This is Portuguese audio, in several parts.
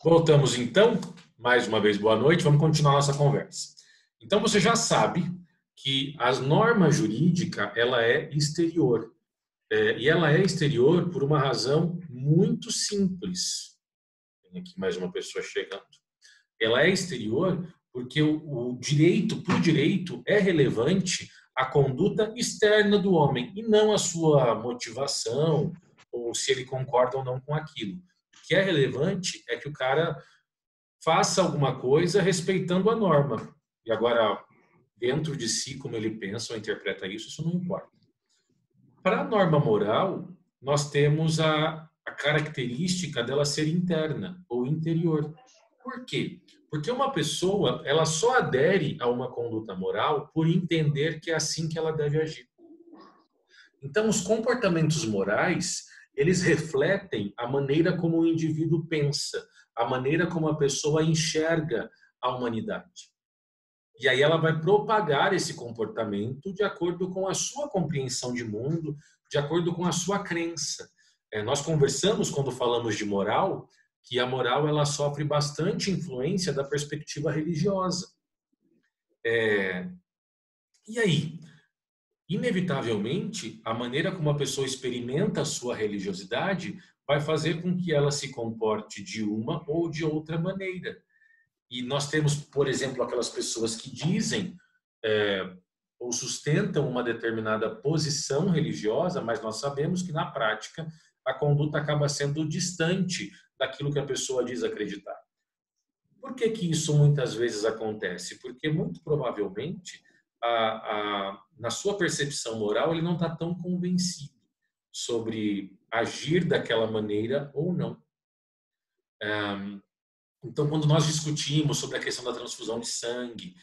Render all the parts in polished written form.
Voltamos então, mais uma vez, boa noite, vamos continuar nossa conversa. Então você já sabe que a norma jurídica ela é exterior. E ela é exterior por uma razão muito simples. Tem aqui mais uma pessoa chegando. Ela é exterior porque o direito, para o direito, é relevante a conduta externa do homem e não a sua motivação ou se ele concorda ou não com aquilo. O que é relevante é que o cara faça alguma coisa respeitando a norma. E agora, dentro de si, como ele pensa ou interpreta isso, isso não importa. Para a norma moral, nós temos a característica dela ser interna ou interior. Por quê? Porque uma pessoa, ela só adere a uma conduta moral por entender que é assim que ela deve agir. Então, os comportamentos morais, eles refletem a maneira como o indivíduo pensa, a maneira como a pessoa enxerga a humanidade. E aí ela vai propagar esse comportamento de acordo com a sua compreensão de mundo, de acordo com a sua crença. Nós conversamos, quando falamos de moral, que a moral ela sofre bastante influência da perspectiva religiosa. E aí, inevitavelmente, a maneira como a pessoa experimenta a sua religiosidade vai fazer com que ela se comporte de uma ou de outra maneira. E nós temos, por exemplo, aquelas pessoas que dizem ou sustentam uma determinada posição religiosa, mas nós sabemos que, na prática, a conduta acaba sendo distante daquilo que a pessoa diz acreditar. Por que que isso muitas vezes acontece? Porque, muito provavelmente, na sua percepção moral, ele não está tão convencido sobre agir daquela maneira ou não. Então, quando nós discutimos sobre a questão da transfusão de sangue,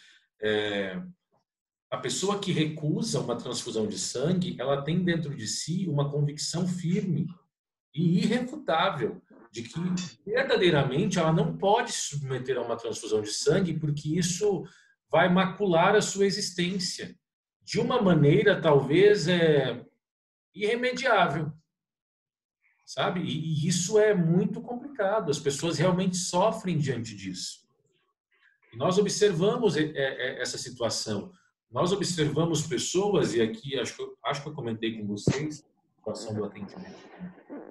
a pessoa que recusa uma transfusão de sangue, ela tem dentro de si uma convicção firme e irrefutável de que verdadeiramente ela não pode se submeter a uma transfusão de sangue porque isso vai macular a sua existência de uma maneira talvez irremediável, sabe? E isso é muito complicado. As pessoas realmente sofrem diante disso. E nós observamos essa situação. Nós observamos pessoas, e aqui acho que eu comentei com vocês, a situação do atendimento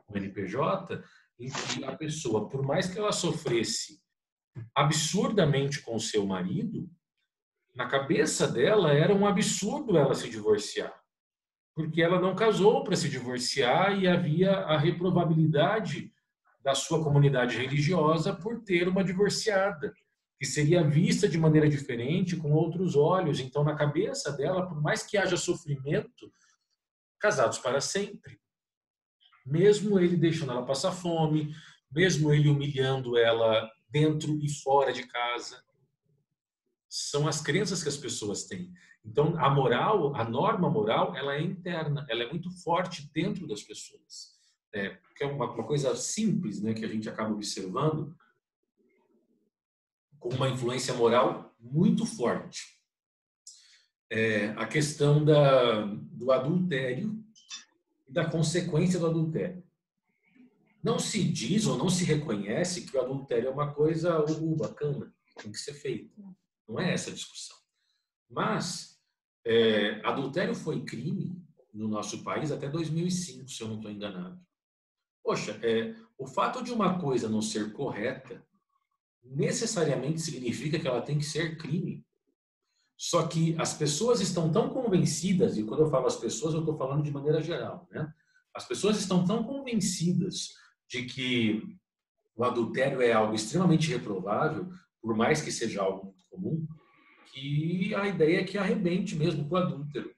com o NPJ, em que a pessoa, por mais que ela sofresse absurdamente com o seu marido, na cabeça dela era um absurdo ela se divorciar. Porque ela não casou para se divorciar e havia a reprovabilidade da sua comunidade religiosa por ter uma divorciada, que seria vista de maneira diferente, com outros olhos. Então, na cabeça dela, por mais que haja sofrimento, casados para sempre. Mesmo ele deixando ela passar fome, mesmo ele humilhando ela dentro e fora de casa. São as crenças que as pessoas têm. Então, a moral, a norma moral, ela é interna, ela é muito forte dentro das pessoas. Que é uma coisa simples, né, que a gente acaba observando, com uma influência moral muito forte. A questão do adultério e da consequência do adultério. Não se diz ou não se reconhece que o adultério é uma coisa bacana, tem que ser feito. Não é essa a discussão. Mas adultério foi crime no nosso país até 2005, se eu não estou enganado. Poxa, o fato de uma coisa não ser correta necessariamente significa que ela tem que ser crime. Só que as pessoas estão tão convencidas, e quando eu falo as pessoas, eu estou falando de maneira geral, né? As pessoas estão tão convencidas de que o adultério é algo extremamente reprovável, por mais que seja algo muito comum, que a ideia é que arrebente mesmo com o adúltero.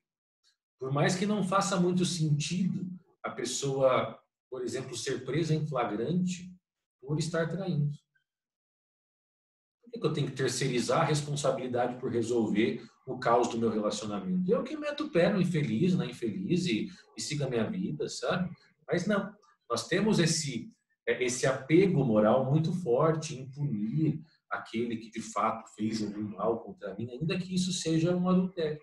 Por mais que não faça muito sentido a pessoa, por exemplo, ser presa em flagrante por estar traindo. Por que eu tenho que terceirizar a responsabilidade por resolver o caos do meu relacionamento? Eu que meto o pé no infeliz, na infeliz e siga a minha vida, sabe? Mas não. Nós temos esse apego moral muito forte em punir aquele que de fato fez algum mal contra mim, ainda que isso seja um adultério.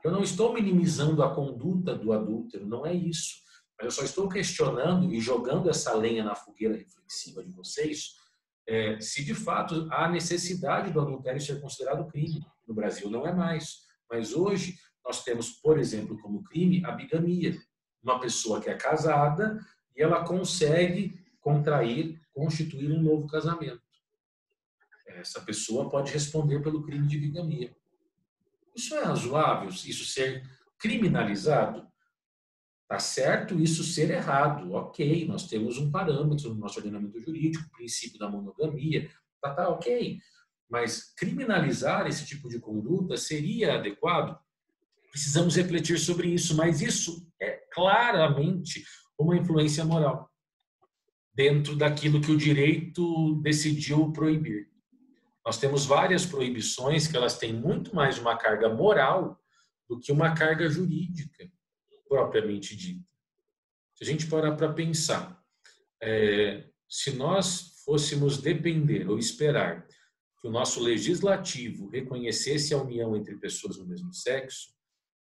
Eu não estou minimizando a conduta do adúltero, não é isso. Mas eu só estou questionando e jogando essa lenha na fogueira reflexiva de vocês se de fato há necessidade do adultério ser considerado crime. No Brasil não é mais. Mas hoje nós temos, por exemplo, como crime a bigamia. Uma pessoa que é casada e ela consegue constituir um novo casamento. Essa pessoa pode responder pelo crime de bigamia. Isso é razoável? Isso ser criminalizado? Tá certo isso ser errado, ok, nós temos um parâmetro no nosso ordenamento jurídico, o princípio da monogamia, tá ok. Mas criminalizar esse tipo de conduta seria adequado? Precisamos refletir sobre isso, mas isso é claramente uma influência moral dentro daquilo que o direito decidiu proibir. Nós temos várias proibições que elas têm muito mais uma carga moral do que uma carga jurídica propriamente dita. Se a gente parar para pensar, se nós fôssemos depender ou esperar que o nosso legislativo reconhecesse a união entre pessoas do mesmo sexo,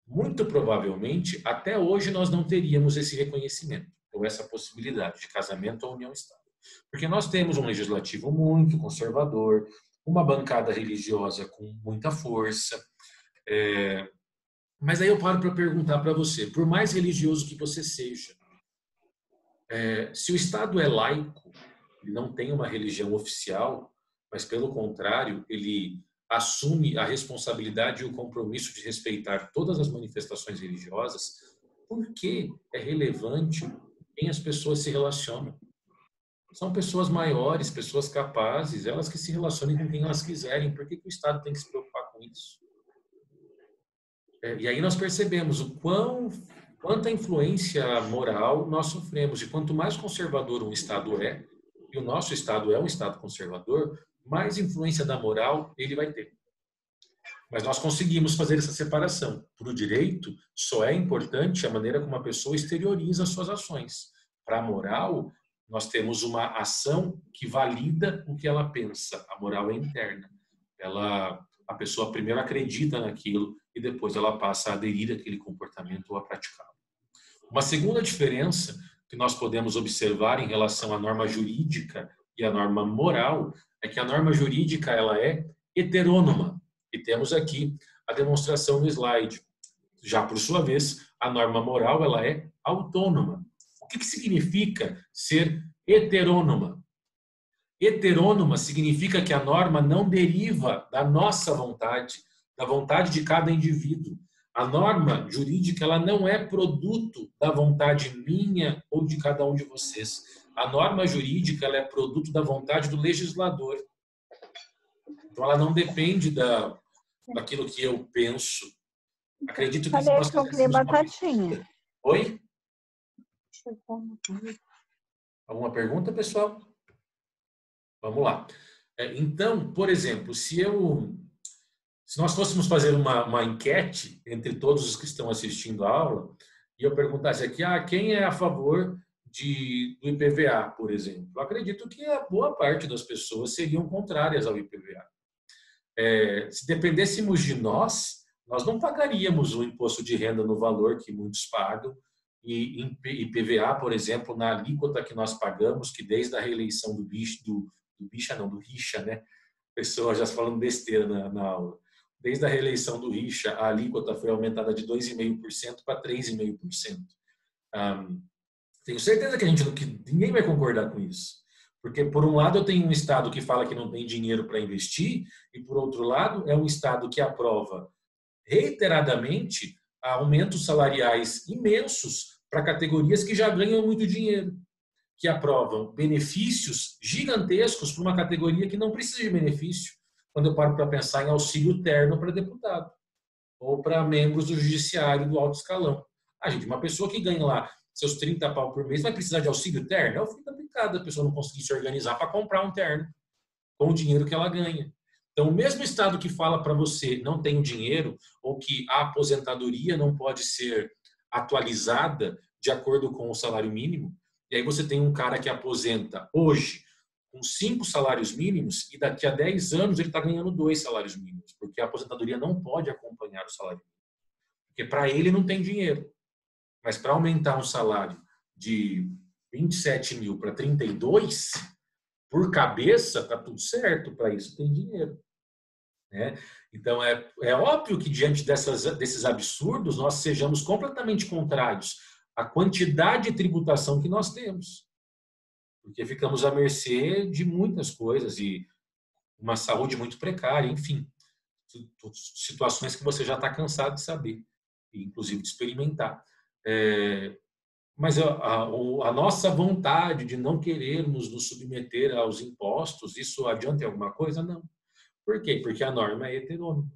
muito provavelmente, até hoje, nós não teríamos esse reconhecimento, ou essa possibilidade de casamento ou união estável. Porque nós temos um legislativo muito conservador, uma bancada religiosa com muita força. Mas aí eu paro para perguntar para você, por mais religioso que você seja, se o Estado é laico, ele não tem uma religião oficial, mas pelo contrário, ele assume a responsabilidade e o compromisso de respeitar todas as manifestações religiosas, por que é relevante quem as pessoas se relacionam? São pessoas maiores, pessoas capazes, elas que se relacionem com quem elas quiserem. Por que o Estado tem que se preocupar com isso? E aí nós percebemos quanta influência moral nós sofremos. E quanto mais conservador um Estado é, e o nosso Estado é um Estado conservador, mais influência da moral ele vai ter. Mas nós conseguimos fazer essa separação. Para o direito, só é importante a maneira como a pessoa exterioriza suas ações. Para a moral, nós temos uma ação que valida o que ela pensa. A moral é interna. A pessoa primeiro acredita naquilo e depois ela passa a aderir àquele comportamento ou a praticá-lo. Uma segunda diferença que nós podemos observar em relação à norma jurídica e à norma moral é que a norma jurídica ela é heterônoma. E temos aqui a demonstração no slide. Já por sua vez, a norma moral ela é autônoma. O que significa ser heterônoma? Heterônoma significa que a norma não deriva da nossa vontade, da vontade de cada indivíduo. A norma jurídica ela não é produto da vontade minha ou de cada um de vocês. A norma jurídica ela é produto da vontade do legislador. Então, ela não depende daquilo que eu penso. Acredito que cadê que eu queria batatinha? Oi? Alguma pergunta, pessoal? Vamos lá. Então, por exemplo, se nós fôssemos fazer uma enquete entre todos os que estão assistindo a aula, e eu perguntasse aqui, quem é a favor do IPVA, por exemplo? Eu acredito que a boa parte das pessoas seriam contrárias ao IPVA. Se dependêssemos de nós não pagaríamos o imposto de renda no valor que muitos pagam, e IPVA, por exemplo, na alíquota que nós pagamos, que desde a reeleição do Richa, né? Pessoas já falando besteira na aula. Desde a reeleição do Richa, a alíquota foi aumentada de 2,5% para 3,5%. Tenho certeza que ninguém vai concordar com isso. Porque, por um lado, eu tenho um Estado que fala que não tem dinheiro para investir, e, por outro lado, é um Estado que aprova reiteradamente aumentos salariais imensos para categorias que já ganham muito dinheiro, que aprovam benefícios gigantescos para uma categoria que não precisa de benefício, quando eu paro para pensar em auxílio terno para deputado ou para membros do judiciário do alto escalão. Gente, uma pessoa que ganha lá seus 30 pau por mês vai precisar de auxílio terno? É o fim da picada, a pessoa não conseguir se organizar para comprar um terno com o dinheiro que ela ganha. Então, o mesmo Estado que fala para você não tem dinheiro ou que a aposentadoria não pode ser atualizada de acordo com o salário mínimo, e aí você tem um cara que aposenta hoje com 5 salários mínimos e daqui a 10 anos ele está ganhando 2 salários mínimos, porque a aposentadoria não pode acompanhar o salário mínimo. Porque para ele não tem dinheiro. Mas para aumentar um salário de 27 mil para 32, por cabeça, está tudo certo, para isso tem dinheiro. Né? Então, é óbvio que diante desses absurdos, nós sejamos completamente contrários à quantidade de tributação que nós temos. Porque ficamos à mercê de muitas coisas e uma saúde muito precária, enfim, situações que você já está cansado de saber, inclusive de experimentar. Mas a nossa vontade de não querermos nos submeter aos impostos, isso adianta em alguma coisa? Não. Por quê? Porque a norma é heterônoma.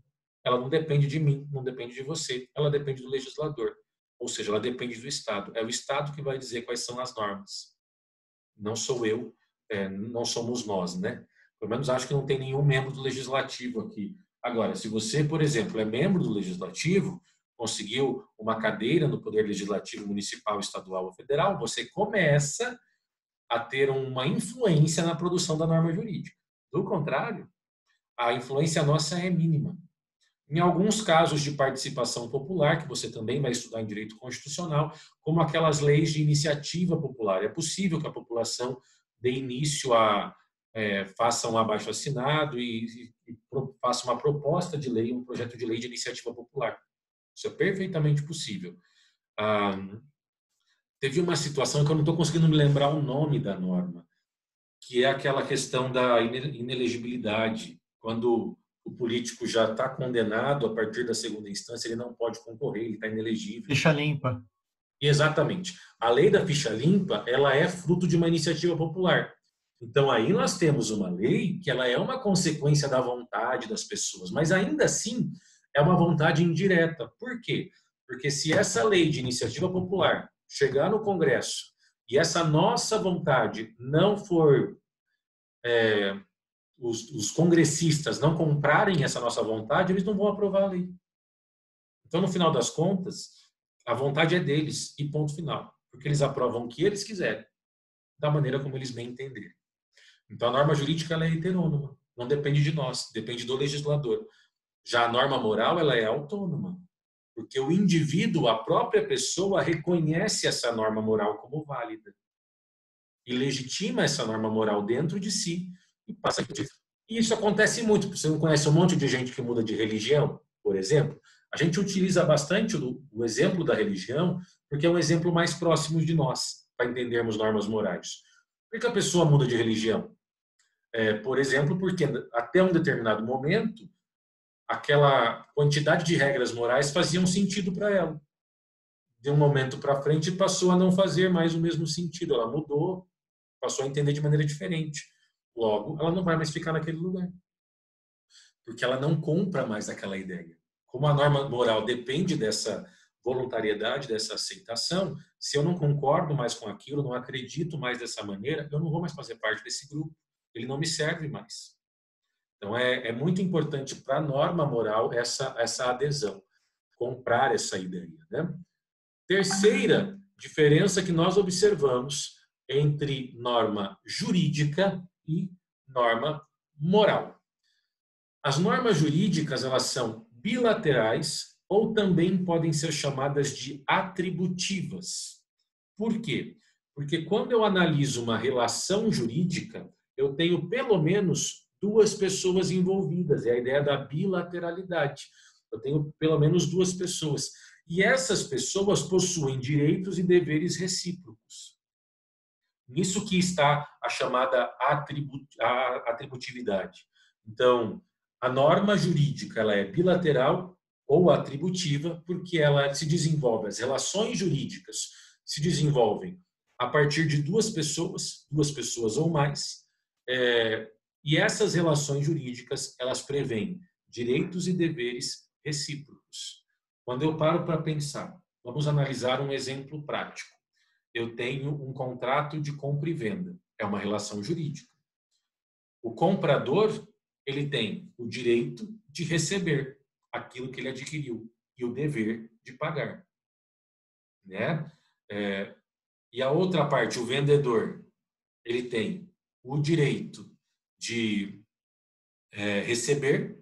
Ela não depende de mim, não depende de você, ela depende do legislador. Ou seja, ela depende do Estado. É o Estado que vai dizer quais são as normas. Não sou eu, não somos nós, né? Pelo menos acho que não tem nenhum membro do legislativo aqui. Agora, se você, por exemplo, é membro do legislativo, conseguiu uma cadeira no Poder Legislativo Municipal, Estadual ou Federal, você começa a ter uma influência na produção da norma jurídica. Do contrário, a influência nossa é mínima. Em alguns casos de participação popular, que você também vai estudar em direito constitucional, como aquelas leis de iniciativa popular. É possível que a população dê início faça um abaixo-assinado e faça uma proposta de lei, um projeto de lei de iniciativa popular. Isso é perfeitamente possível. Teve uma situação que eu não estou conseguindo me lembrar o nome da norma, que é aquela questão da inelegibilidade. Quando o político já está condenado a partir da segunda instância, ele não pode concorrer, ele está inelegível. Ficha limpa. Exatamente. A lei da ficha limpa, ela é fruto de uma iniciativa popular. Então, aí nós temos uma lei que ela é uma consequência da vontade das pessoas, mas ainda assim é uma vontade indireta. Por quê? Porque se essa lei de iniciativa popular chegar no Congresso e essa nossa vontade não for... os congressistas não comprarem essa nossa vontade, eles não vão aprovar a lei. Então, no final das contas, a vontade é deles e ponto final. Porque eles aprovam o que eles quiserem, da maneira como eles bem entenderem. Então, a norma jurídica ela é heterônoma, não depende de nós, depende do legislador. Já a norma moral ela é autônoma, porque o indivíduo, a própria pessoa, reconhece essa norma moral como válida e legitima essa norma moral dentro de si e passa a acreditar. E isso acontece muito. Você não conhece um monte de gente que muda de religião, por exemplo? A gente utiliza bastante o exemplo da religião porque é um exemplo mais próximo de nós, para entendermos normas morais. Por que a pessoa muda de religião? Por exemplo, porque até um determinado momento, aquela quantidade de regras morais faziam sentido para ela. De um momento para frente, passou a não fazer mais o mesmo sentido. Ela mudou, passou a entender de maneira diferente. Logo, ela não vai mais ficar naquele lugar. Porque ela não compra mais aquela ideia. Como a norma moral depende dessa voluntariedade, dessa aceitação, se eu não concordo mais com aquilo, não acredito mais dessa maneira, eu não vou mais fazer parte desse grupo. Ele não me serve mais. Então, é muito importante para a norma moral essa adesão, comprar essa ideia. Né? Terceira diferença que nós observamos entre norma jurídica e norma moral. As normas jurídicas, elas são bilaterais ou também podem ser chamadas de atributivas. Por quê? Porque quando eu analiso uma relação jurídica, eu tenho pelo menos duas pessoas envolvidas. É a ideia da bilateralidade. Eu tenho pelo menos duas pessoas. E essas pessoas possuem direitos e deveres recíprocos. Nisso que está a chamada atributividade. Então, a norma jurídica ela é bilateral ou atributiva porque ela se desenvolve, as relações jurídicas se desenvolvem a partir de duas pessoas ou mais, e essas relações jurídicas elas prevêem direitos e deveres recíprocos. Quando eu paro para pensar, vamos analisar um exemplo prático. Eu tenho um contrato de compra e venda, é uma relação jurídica. O comprador ele tem o direito de receber aquilo que ele adquiriu e o dever de pagar, né? E a outra parte, o vendedor, ele tem o direito de receber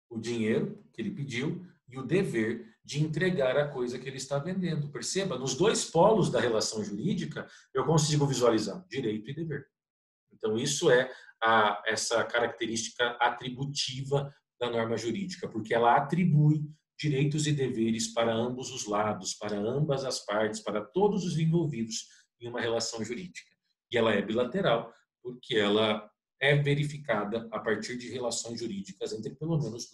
o dinheiro que ele pediu e o dever de entregar a coisa que ele está vendendo. Perceba, nos dois polos da relação jurídica, eu consigo visualizar direito e dever. Então, isso é essa característica atributiva da norma jurídica, porque ela atribui direitos e deveres para ambos os lados, para ambas as partes, para todos os envolvidos em uma relação jurídica. E ela é bilateral, porque ela é verificada a partir de relações jurídicas entre pelo menos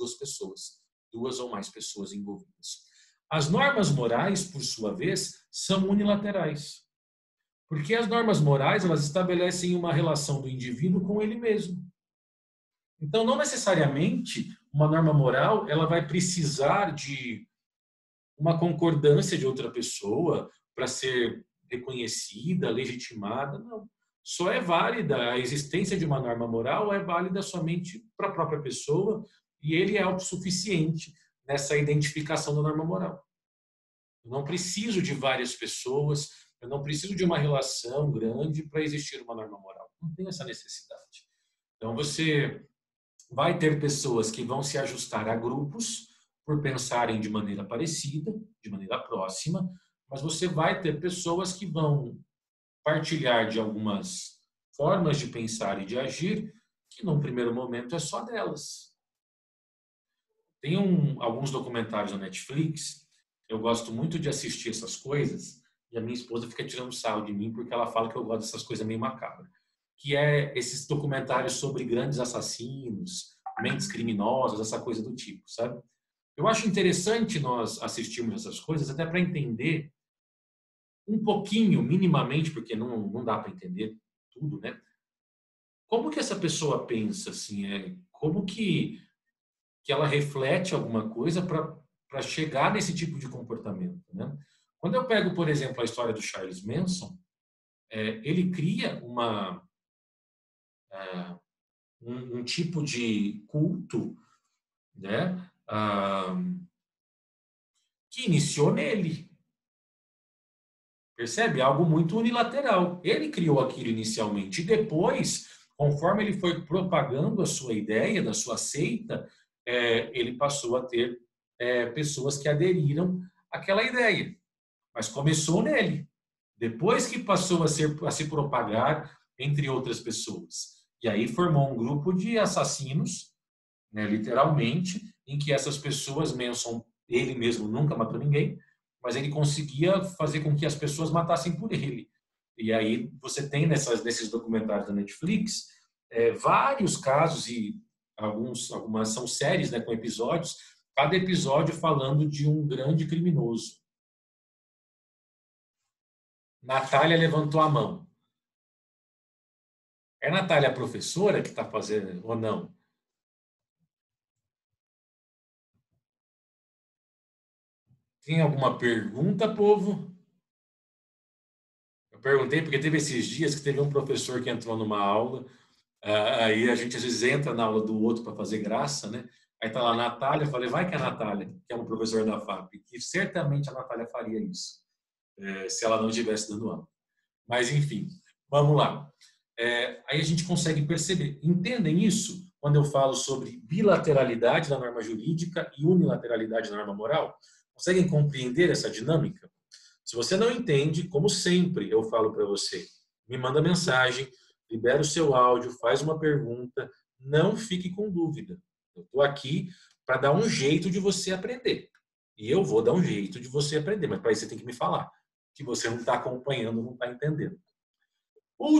duas ou mais pessoas envolvidas. As normas morais, por sua vez, são unilaterais. Porque as normas morais, elas estabelecem uma relação do indivíduo com ele mesmo. Então, não necessariamente uma norma moral, ela vai precisar de uma concordância de outra pessoa para ser reconhecida, legitimada. Não. Só é válida, a existência de uma norma moral é válida somente para a própria pessoa e ele é autossuficiente nessa identificação da norma moral. Eu não preciso de várias pessoas, eu não preciso de uma relação grande para existir uma norma moral. Não tem essa necessidade. Então, você vai ter pessoas que vão se ajustar a grupos por pensarem de maneira parecida, de maneira próxima, mas você vai ter pessoas que vão partilhar de algumas formas de pensar e de agir que, num primeiro momento, é só delas. Tem alguns documentários na Netflix, eu gosto muito de assistir essas coisas, e a minha esposa fica tirando sarro de mim porque ela fala que eu gosto dessas coisas meio macabras, que é esses documentários sobre grandes assassinos, mentes criminosas, essa coisa do tipo, sabe? Eu acho interessante nós assistirmos essas coisas até para entender um pouquinho, minimamente, porque não dá para entender tudo, né? Como que essa pessoa pensa, assim, como que ela reflete alguma coisa para chegar nesse tipo de comportamento, né? Quando eu pego, por exemplo, a história do Charles Manson, ele cria um tipo de culto, né, que iniciou nele. Percebe? Algo muito unilateral. Ele criou aquilo inicialmente e depois, conforme ele foi propagando a sua ideia, da sua seita, ele passou a ter pessoas que aderiram àquela ideia. Mas começou nele. Depois que passou a se propagar entre outras pessoas. E aí formou um grupo de assassinos, né, literalmente, em que essas pessoas, Manson, ele mesmo nunca matou ninguém, mas ele conseguia fazer com que as pessoas matassem por ele. E aí você tem nesses documentários da Netflix vários casos, e algumas são séries, né, com episódios, cada episódio falando de um grande criminoso. Natália levantou a mão. É a Natália a professora que está fazendo ou não? Tem alguma pergunta, povo? Eu perguntei porque teve esses dias que teve um professor que entrou numa aula, aí a gente às vezes entra na aula do outro para fazer graça, né? Aí tá lá a Natália, eu falei, vai que é a Natália, que é um professor da FAP, que certamente a Natália faria isso, se ela não estivesse dando aula. Mas, enfim, vamos lá. Aí a gente consegue perceber. Entendem isso quando eu falo sobre bilateralidade da norma jurídica e unilateralidade da norma moral? Conseguem compreender essa dinâmica? Se você não entende, como sempre eu falo para você, me manda mensagem, libera o seu áudio, faz uma pergunta, não fique com dúvida. Eu estou aqui para dar um jeito de você aprender. E eu vou dar um jeito de você aprender, mas para isso você tem que me falar que você não está acompanhando, não está entendendo. O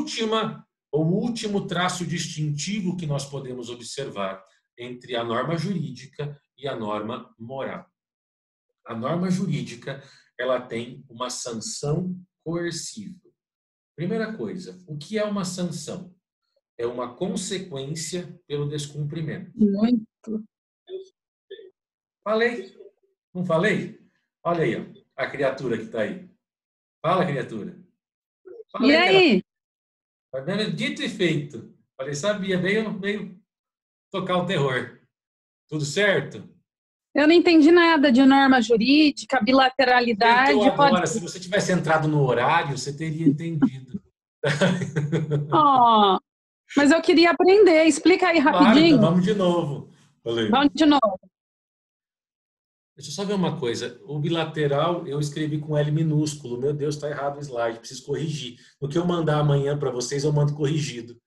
último traço distintivo que nós podemos observar entre a norma jurídica e a norma moral. A norma jurídica, ela tem uma sanção coerciva. Primeira coisa, o que é uma sanção? É uma consequência pelo descumprimento. Muito. Falei? Não falei? Olha aí, ó, a criatura que está aí. Fala, criatura. Falei E aí? Tá vendo? Dito e feito. Falei, sabia, veio tocar o terror. Tudo certo? Eu não entendi nada de norma jurídica, bilateralidade. Entrou agora. Se você tivesse entrado no horário, você teria entendido. Oh, mas eu queria aprender. Explica aí Claro, então rapidinho. vamos de novo. Falei. Vamos de novo. Deixa eu só ver uma coisa. O bilateral eu escrevi com L minúsculo. Meu Deus, está errado o slide. Preciso corrigir. No que eu mandar amanhã para vocês, eu mando corrigido.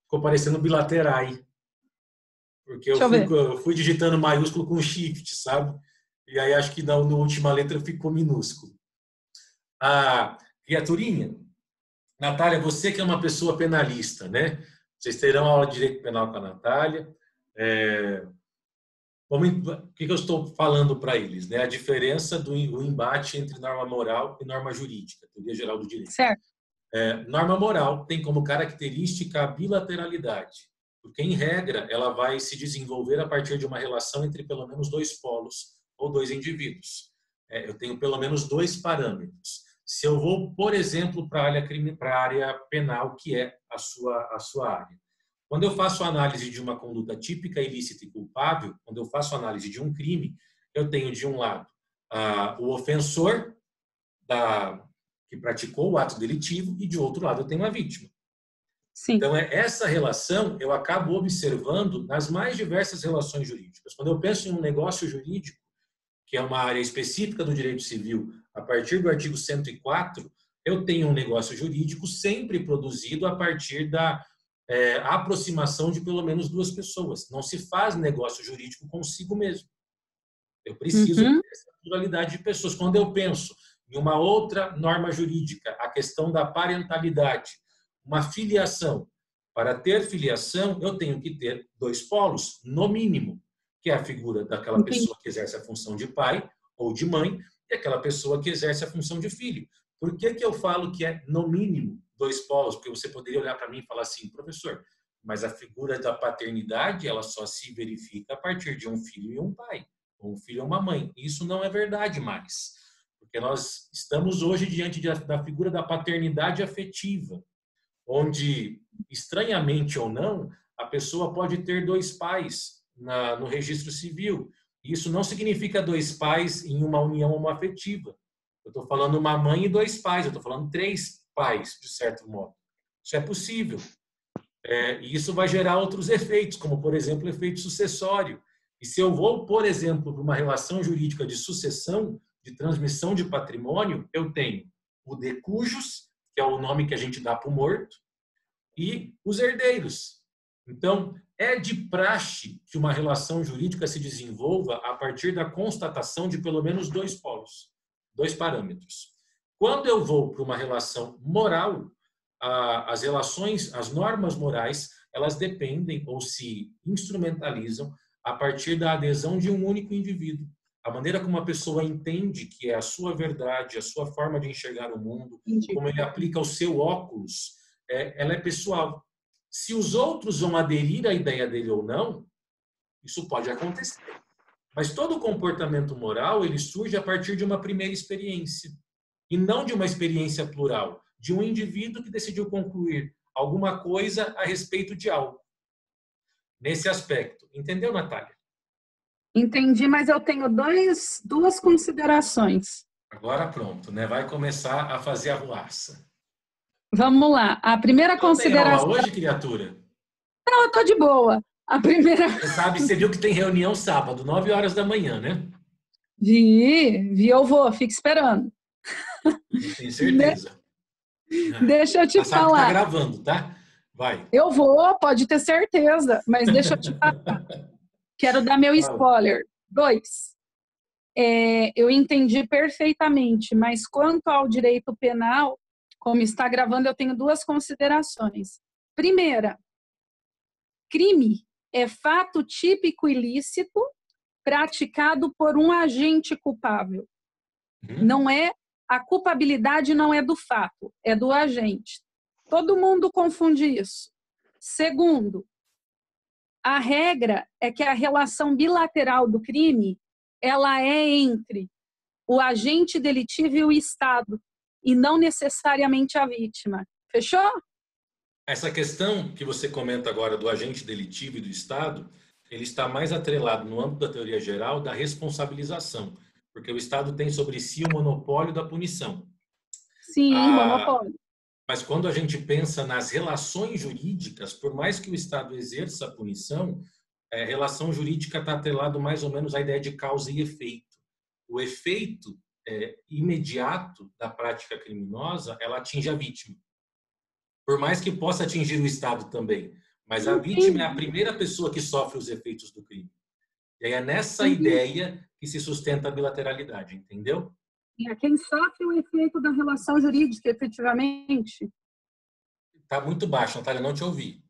ficou parecendo bilaterai. Porque eu fui digitando maiúsculo com shift, sabe? E aí acho que na última letra ficou minúsculo. A criaturinha, Natália, você que é uma pessoa penalista, né? Vocês terão aula de direito penal com a Natália. O que eu estou falando para eles? Né? A diferença do embate entre norma moral e norma jurídica, teoria geral do direito. Certo. Norma moral tem como característica a bilateralidade, porque, em regra, ela vai se desenvolver a partir de uma relação entre pelo menos dois polos ou dois indivíduos. Eu tenho pelo menos dois parâmetros. Se eu vou, por exemplo, para a área penal, que é a sua área. Quando eu faço análise de uma conduta típica, ilícita e culpável, quando eu faço análise de um crime, eu tenho, de um lado, o ofensor que praticou o ato delitivo e, de outro lado, eu tenho a vítima. Sim. Então, essa relação eu acabo observando nas mais diversas relações jurídicas. Quando eu penso em um negócio jurídico, que é uma área específica do direito civil, a partir do artigo 104, eu tenho um negócio jurídico sempre produzido a partir da aproximação de pelo menos duas pessoas. Não se faz negócio jurídico consigo mesmo. Eu preciso ter essa pluralidade de pessoas. Quando eu penso em uma outra norma jurídica, a questão da parentalidade, uma filiação. Para ter filiação, eu tenho que ter dois polos, no mínimo, que é a figura daquela pessoa que exerce a função de pai ou de mãe e aquela pessoa que exerce a função de filho. Por que eu falo que é, no mínimo, dois polos? Porque você poderia olhar para mim e falar assim, professor, mas a figura da paternidade ela só se verifica a partir de um filho e um pai, ou um filho e uma mãe. Isso não é verdade mais, porque nós estamos hoje diante da figura da paternidade afetiva, onde, estranhamente ou não, a pessoa pode ter dois pais no registro civil. Isso não significa dois pais em uma união homoafetiva. Eu estou falando uma mãe e dois pais, eu estou falando três pais, de certo modo. Isso é possível. E isso vai gerar outros efeitos, como, por exemplo, o efeito sucessório. E se eu vou, por exemplo, para uma relação jurídica de sucessão, de transmissão de patrimônio, eu tenho o de cujos, que é o nome que a gente dá para o morto, e os herdeiros. Então, é de praxe que uma relação jurídica se desenvolva a partir da constatação de pelo menos dois polos, dois parâmetros. Quando eu vou para uma relação moral, as relações, as normas morais, elas dependem ou se instrumentalizam a partir da adesão de um único indivíduo. A maneira como a pessoa entende que é a sua verdade, a sua forma de enxergar o mundo, como ele aplica o seu óculos, ela é pessoal. Se os outros vão aderir à ideia dele ou não, isso pode acontecer. Mas todo comportamento moral, ele surge a partir de uma primeira experiência. E não de uma experiência plural, de um indivíduo que decidiu concluir alguma coisa a respeito de algo. Nesse aspecto. Entendeu, Natália? Entendi, mas eu tenho duas considerações. Agora pronto, né? Vai começar a fazer a ruaça. Vamos lá. A primeira consideração... Tem aula hoje, criatura? Não, eu tô de boa. A primeira... Você viu que tem reunião sábado, 9 horas da manhã, né? Vi, eu vou, fica esperando. Tenho certeza. Deixa eu te Sabe falar. que tá gravando, tá? Vai. Eu vou, pode ter certeza, mas deixa eu te falar. Quero dar meu spoiler. 2. Eu entendi perfeitamente, mas quanto ao direito penal, como está gravando, eu tenho duas considerações. Primeira, crime é fato típico ilícito praticado por um agente culpável. Não é, a culpabilidade não é do fato, é do agente. Todo mundo confunde isso. Segundo, a regra é que a relação bilateral do crime, ela é entre o agente delitivo e o Estado, e não necessariamente a vítima. Fechou? Essa questão que você comenta agora do agente delitivo e do Estado, ele está mais atrelado no âmbito da teoria geral da responsabilização, porque o Estado tem sobre si o monopólio da punição. Sim, monopólio. Mas quando a gente pensa nas relações jurídicas, por mais que o Estado exerça a punição, a relação jurídica está atrelado mais ou menos à ideia de causa e efeito. O efeito imediato da prática criminosa, ela atinge a vítima. Por mais que possa atingir o Estado também. Mas a vítima é a primeira pessoa que sofre os efeitos do crime. E aí é nessa ideia que se sustenta a bilateralidade, entendeu? E a quem sofre o efeito da relação jurídica, efetivamente. Está muito baixo, Natália, não te ouvi.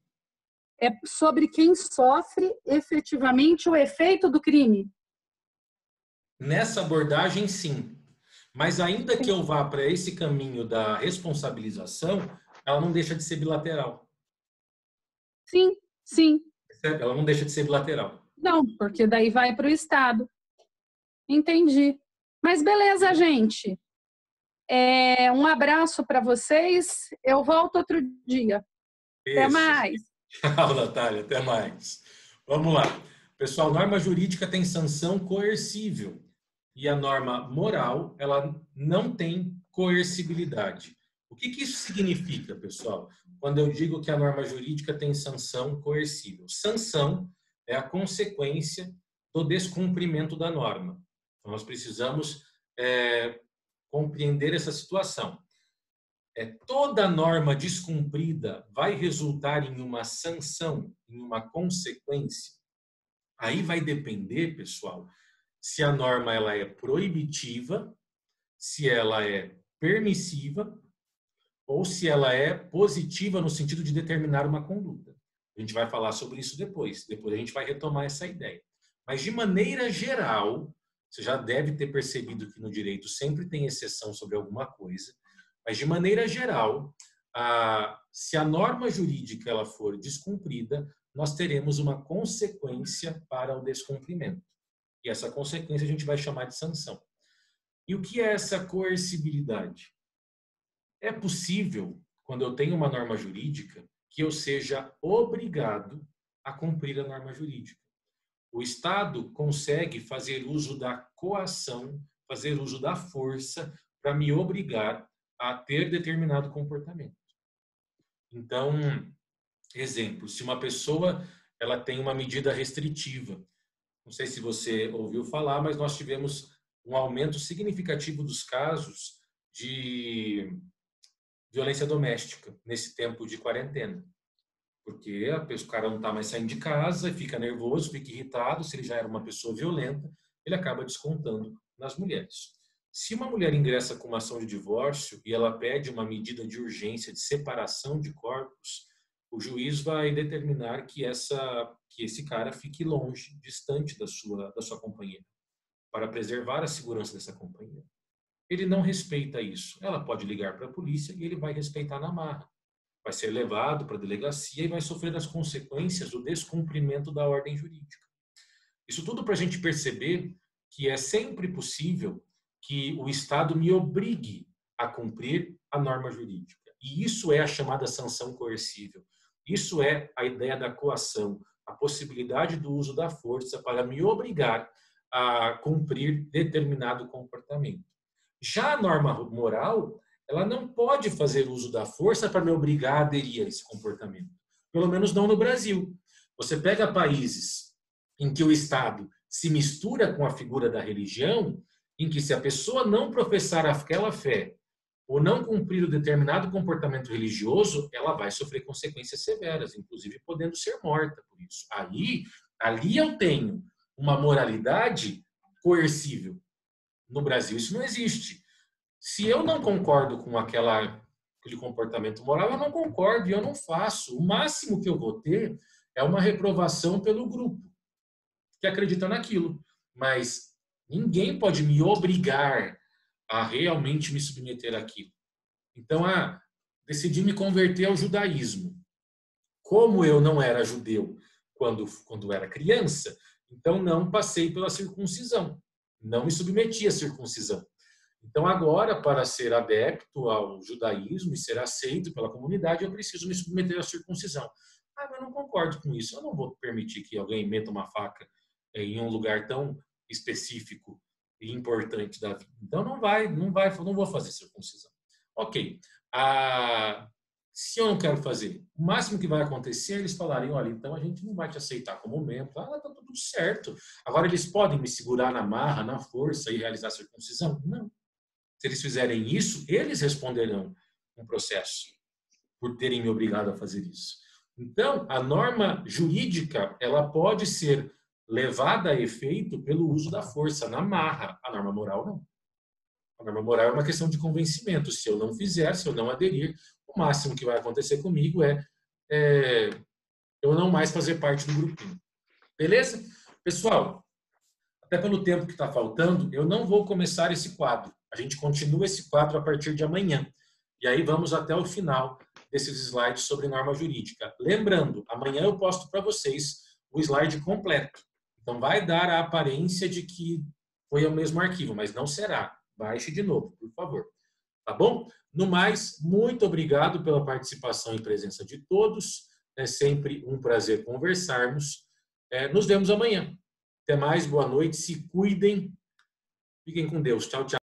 É sobre quem sofre efetivamente o efeito do crime. Nessa abordagem, sim. Mas ainda que eu vá para esse caminho da responsabilização, ela não deixa de ser bilateral. Sim, sim. Ela não deixa de ser bilateral. Não, porque daí vai para o Estado. Entendi. Mas beleza, gente. Um abraço para vocês. Eu volto outro dia. Isso. Até mais. Tchau, Natália. Até mais. Vamos lá. Pessoal, norma jurídica tem sanção coercível. E a norma moral, ela não tem coercibilidade. O que isso significa, pessoal? Quando eu digo que a norma jurídica tem sanção coercível. Sanção é a consequência do descumprimento da norma. Então, nós precisamos compreender essa situação. Toda norma descumprida vai resultar em uma sanção, em uma consequência. Aí vai depender, pessoal, se a norma ela é proibitiva, se ela é permissiva ou se ela é positiva no sentido de determinar uma conduta. A gente vai falar sobre isso depois. Depois a gente vai retomar essa ideia. Mas, de maneira geral, você já deve ter percebido que no direito sempre tem exceção sobre alguma coisa, mas, de maneira geral, se a norma jurídica ela for descumprida, nós teremos uma consequência para o descumprimento. E essa consequência a gente vai chamar de sanção. E o que é essa coercibilidade? É possível, quando eu tenho uma norma jurídica, que eu seja obrigado a cumprir a norma jurídica. O Estado consegue fazer uso da coação, fazer uso da força para me obrigar a ter determinado comportamento. Então, exemplo, se uma pessoa ela tem uma medida restritiva, não sei se você ouviu falar, mas nós tivemos um aumento significativo dos casos de violência doméstica nesse tempo de quarentena. Porque o cara não está mais saindo de casa, fica nervoso, fica irritado, se ele já era uma pessoa violenta, ele acaba descontando nas mulheres. Se uma mulher ingressa com uma ação de divórcio e ela pede uma medida de urgência de separação de corpos, o juiz vai determinar que esse cara fique longe, distante da sua companheira, para preservar a segurança dessa companheira. Ele não respeita isso. Ela pode ligar para a polícia e ele vai respeitar na marra. Vai ser levado para a delegacia e vai sofrer as consequências do descumprimento da ordem jurídica. Isso tudo para a gente perceber que é sempre possível que o Estado me obrigue a cumprir a norma jurídica. E isso é a chamada sanção coercível. Isso é a ideia da coação, a possibilidade do uso da força para me obrigar a cumprir determinado comportamento. Já a norma moral, ela não pode fazer uso da força para me obrigar a aderir a esse comportamento. Pelo menos não no Brasil. Você pega países em que o Estado se mistura com a figura da religião, em que se a pessoa não professar aquela fé ou não cumprir o determinado comportamento religioso, ela vai sofrer consequências severas, inclusive podendo ser morta por isso. Ali eu tenho uma moralidade coercível. No Brasil isso não existe. Se eu não concordo com aquele comportamento moral, eu não concordo e eu não faço. O máximo que eu vou ter é uma reprovação pelo grupo que acredita naquilo. Mas ninguém pode me obrigar a realmente me submeter àquilo. Então, decidi me converter ao judaísmo. Como eu não era judeu quando era criança, então não passei pela circuncisão. Não me submeti à circuncisão. Então, agora, para ser adepto ao judaísmo e ser aceito pela comunidade, eu preciso me submeter à circuncisão. Mas eu não concordo com isso. Eu não vou permitir que alguém meta uma faca em um lugar tão específico e importante da vida. Então, não vou fazer circuncisão. Ok. Se eu não quero fazer, o máximo que vai acontecer é eles falarem, olha, então a gente não vai te aceitar como membro. Tá tudo certo. Agora, eles podem me segurar na marra, na força e realizar a circuncisão? Não. Se eles fizerem isso, eles responderão um processo por terem me obrigado a fazer isso. Então, a norma jurídica, ela pode ser levada a efeito pelo uso da força, na marra. A norma moral, não. A norma moral é uma questão de convencimento. Se eu não fizer, se eu não aderir, o máximo que vai acontecer comigo é eu não mais fazer parte do grupinho. Beleza? Pessoal, até pelo tempo que está faltando, eu não vou começar esse quadro. A gente continua esse quadro a partir de amanhã. E aí vamos até o final desses slides sobre norma jurídica. Lembrando, amanhã eu posto para vocês o slide completo. Então vai dar a aparência de que foi o mesmo arquivo, mas não será. Baixe de novo, por favor. Tá bom? No mais, muito obrigado pela participação e presença de todos. É sempre um prazer conversarmos. Nos vemos amanhã. Até mais, boa noite, se cuidem. Fiquem com Deus. Tchau, tchau.